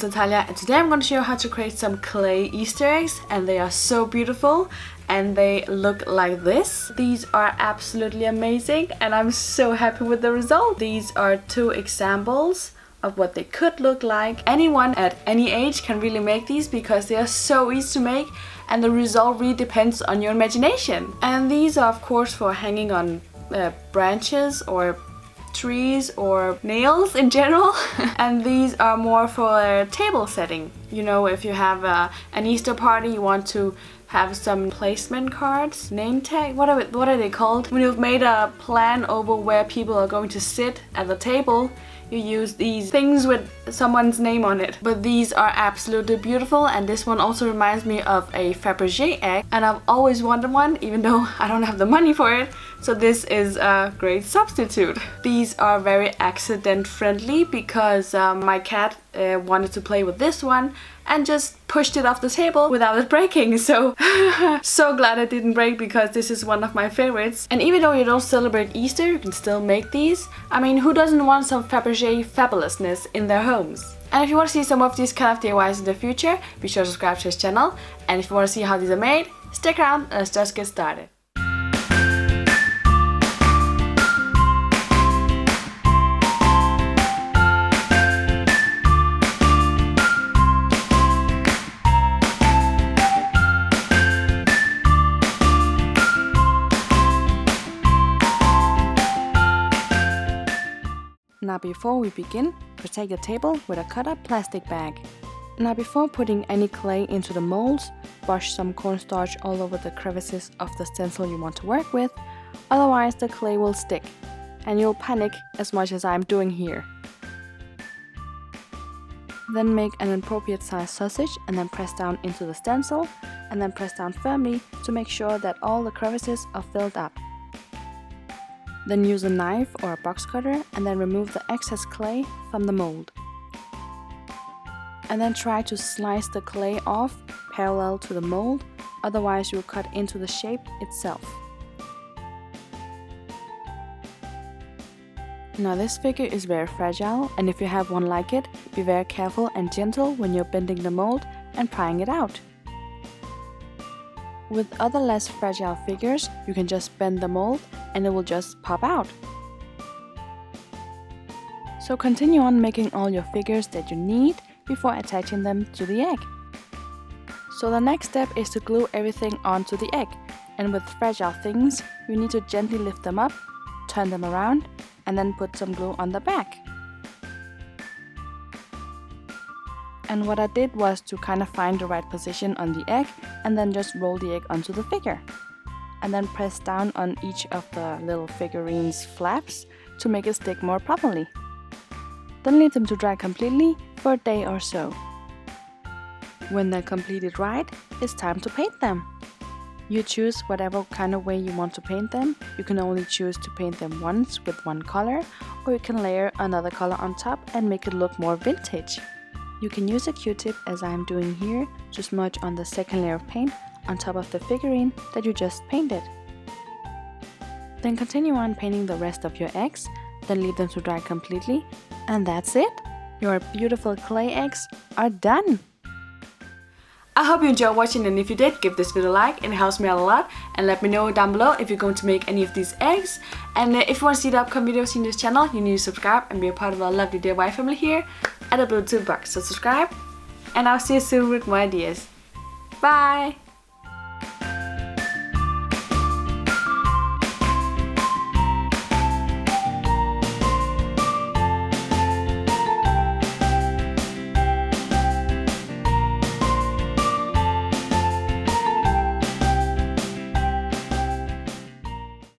it's Natalia, and today I'm going to show you how to create some clay Easter eggs, and they are so beautiful and they look like this. These are absolutely amazing and I'm so happy with the result. These are 2 examples of what they could look like. Anyone at any age can really make these because they are so easy to make, and the result really depends on your imagination. And these are of course for hanging on branches or trees or nails in general. And these are more for table setting. You know, if you have an Easter party, you want to have some placement cards, name tag, what are they called? When you've made a plan over where people are going to sit at the table, you use these things with someone's name on it. But these are absolutely beautiful, and this one also reminds me of a Fabergé egg, and I've always wanted one even though I don't have the money for it, so this is a great substitute. These are very accident friendly because my cat wanted to play with this one and just pushed it off the table without it breaking, so so glad it didn't break because this is one of my favorites. And even though you don't celebrate Easter, you can still make these. I mean, who doesn't want some Fabergé fabulousness in their homes? And if you want to see some of these kind of DIYs in the future, be sure to subscribe to his channel. And if you want to see how these are made, stick around and let's just get started. Now before we begin, protect your table with a cut-up plastic bag. Now before putting any clay into the molds, brush some cornstarch all over the crevices of the stencil you want to work with, otherwise the clay will stick, and you'll panic as much as I'm doing here. Then make an appropriate size sausage and then press down into the stencil, and then press down firmly to make sure that all the crevices are filled up. Then use a knife or a box cutter and then remove the excess clay from the mold. And then try to slice the clay off parallel to the mold, otherwise you'll cut into the shape itself. Now this figure is very fragile, and if you have one like it, be very careful and gentle when you're bending the mold and prying it out. With other less fragile figures, you can just bend the mold and it will just pop out. So continue on making all your figures that you need before attaching them to the egg. So the next step is to glue everything onto the egg, and with fragile things, you need to gently lift them up, turn them around, and then put some glue on the back. And what I did was to kind of find the right position on the egg and then just roll the egg onto the figure. And then press down on each of the little figurines' flaps to make it stick more properly. Then leave them to dry completely for a day or so. When they're completely dried, it's time to paint them. You choose whatever kind of way you want to paint them. You can only choose to paint them once with one color, or you can layer another color on top and make it look more vintage. You can use a Q-tip, as I am doing here, to smudge on the second layer of paint on top of the figurine that you just painted. Then continue on painting the rest of your eggs, then leave them to dry completely, and that's it! Your beautiful clay eggs are done! I hope you enjoyed watching, and if you did, give this video a like, it helps me out a lot, and let me know down below if you're going to make any of these eggs. And if you want to see the upcoming videos in this channel, you need to subscribe and be a part of our lovely DIY family here at the blue box. So subscribe, and I'll see you soon with more ideas. Bye!